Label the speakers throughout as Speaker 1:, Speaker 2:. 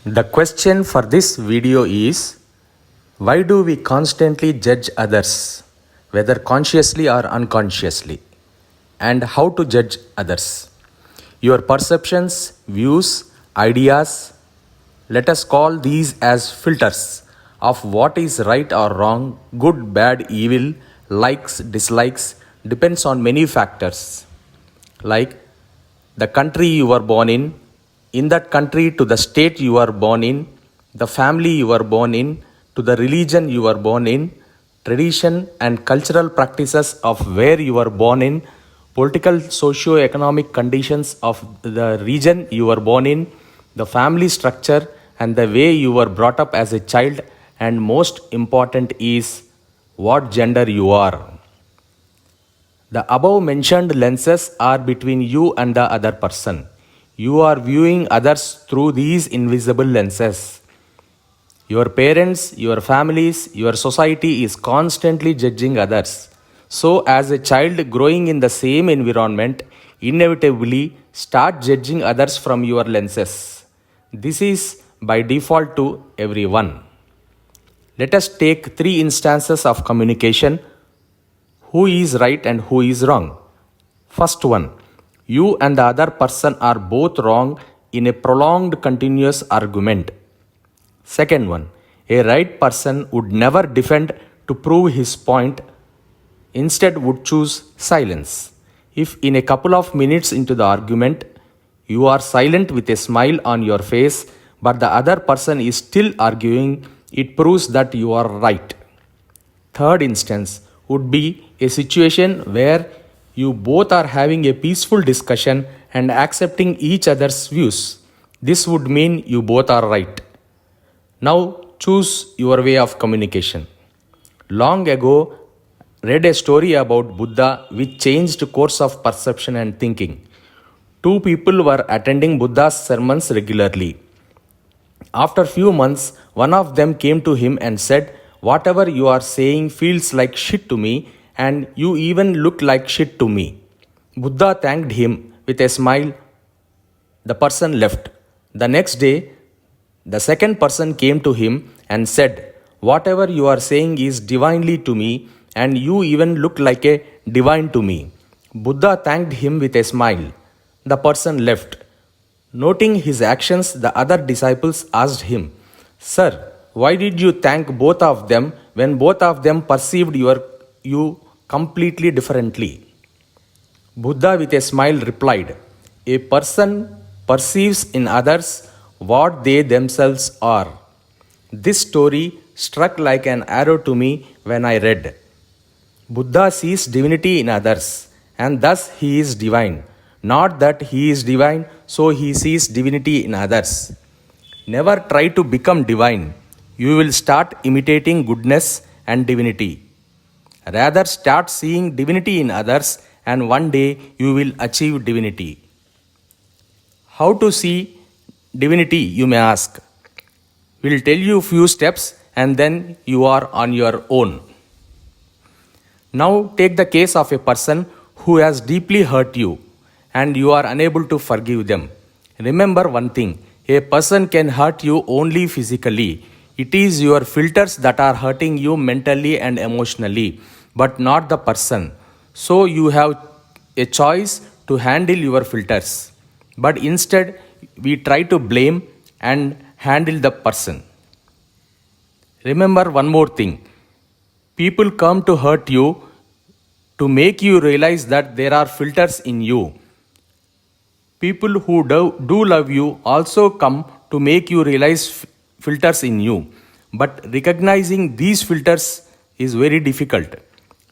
Speaker 1: The question for this video is, why do we constantly judge others, whether consciously or unconsciously, and how to judge others? Your perceptions, views, ideas, let us call these as filters of what is right or wrong, good, bad, evil, likes, dislikes, depends on many factors like the country you were born in that country to the state you are born in, the family you are born in, to the religion you are born in, tradition and cultural practices of where you are born in, political socio-economic conditions of the region you were born in, the family structure and the way you were brought up as a child, and most important is what gender you are. The above mentioned lenses are between you and the other person. You are viewing others through these invisible lenses. Your parents, your families, your society is constantly judging others. So as a child growing in the same environment, inevitably start judging others from your lenses. This is by default to everyone. Let us take three instances of communication. Who is right and who is wrong? First one, you and the other person are both wrong in a prolonged continuous argument. Second one, a right person would never defend to prove his point, instead would choose silence. If in a couple of minutes into the argument, you are silent with a smile on your face, but the other person is still arguing, it proves that you are right. Third instance would be a situation where you both are having a peaceful discussion and accepting each other's views. This would mean you both are right. Now choose your way of communication. Long ago, read a story about Buddha which changed course of perception and thinking. Two people were attending Buddha's sermons regularly. After few months, one of them came to him and said, "Whatever you are saying feels like shit to me, and you even look like shit to me." Buddha thanked him with a smile. The person left. The next day, the second person came to him and said, "Whatever you are saying is divinely to me, and you even look like a divine to me." Buddha thanked him with a smile. The person left. Noting his actions, the other disciples asked him, "Sir, why did you thank both of them when both of them perceived you completely differently?" Buddha with a smile replied, "A person perceives in others what they themselves are." This story struck like an arrow to me when I read. Buddha sees divinity in others, and thus he is divine. Not that he is divine, so he sees divinity in others. Never try to become divine. You will start imitating goodness and divinity. Rather, start seeing divinity in others, and one day you will achieve divinity. How to see divinity, you may ask. We'll tell you few steps and then you are on your own. Now take the case of a person who has deeply hurt you and you are unable to forgive them. Remember one thing, a person can hurt you only physically. It is your filters that are hurting you mentally and emotionally, but not the person. So you have a choice to handle your filters. But instead, we try to blame and handle the person. Remember one more thing. People come to hurt you to make you realize that there are filters in you. People who do love you also come to make you realize filters in you. But recognizing these filters is very difficult.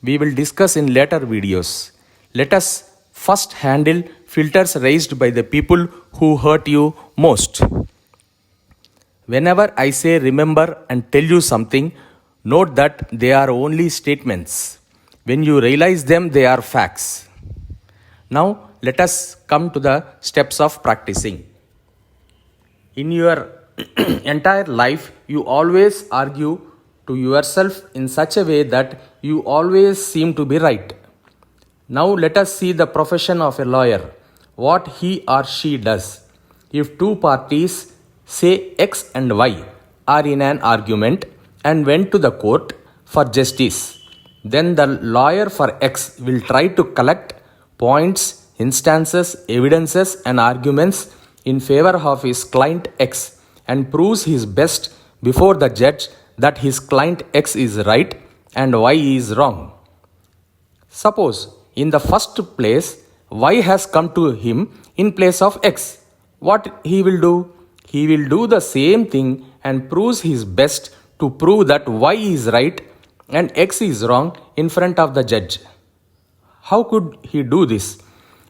Speaker 1: We will discuss in later videos. Let us first handle filters raised by the people who hurt you most. Whenever I say remember and tell you something, note that they are only statements. When you realize them, they are facts. Now, let us come to the steps of practicing. In your entire life, you always argue to yourself in such a way that you always seem to be right. Now let us see the profession of a lawyer, what he or she does. If two parties Say X and Y are in an argument and went to the court for justice. Then the lawyer for X will try to collect points, instances, evidences, and arguments in favor of his client X and proves his best before the judge that his client X is right and Y is wrong. Suppose in the first place Y has come to him in place of X. What he will do? He will do the same thing and proves his best to prove that Y is right and X is wrong in front of the judge. How could he do this?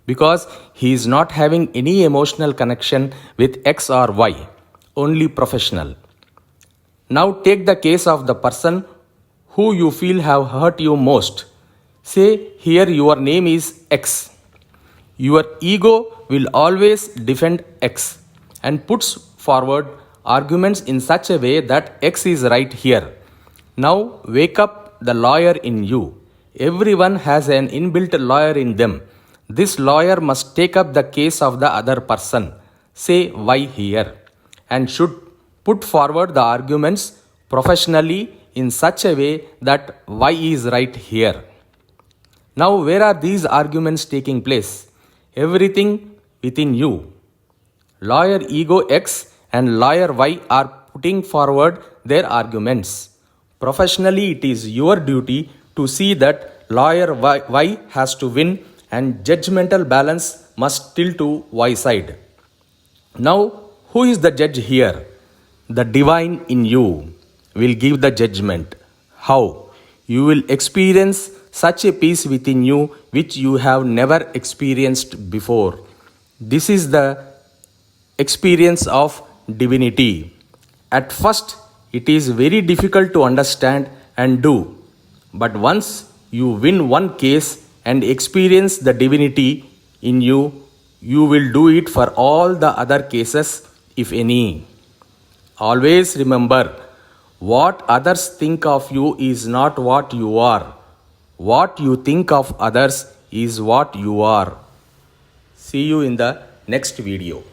Speaker 1: Because he is not having any emotional connection with X or Y, only professional. Now take the case of the person who you feel have hurt you most. Say here your name is X. Your ego will always defend X and puts forward arguments in such a way that X is right here. Now wake up the lawyer in you. Everyone has an inbuilt lawyer in them. This lawyer must take up the case of the other person, say Y here, and should put forward the arguments professionally in such a way that Y is right here. Now where are these arguments taking place? Everything within you. Lawyer ego X and lawyer Y are putting forward their arguments. Professionally, it is your duty to see that lawyer Y has to win and judgmental balance must tilt to Y side. Now, who is the judge here? The divine in you will give the judgment. How? You will experience such a peace within you which you have never experienced before. This is the experience of divinity. At first, it is very difficult to understand and do. But once you win one case and experience the divinity in you, you will do it for all the other cases, if any. Always remember, what others think of you is not what you are. What you think of others is what you are. See you in the next video.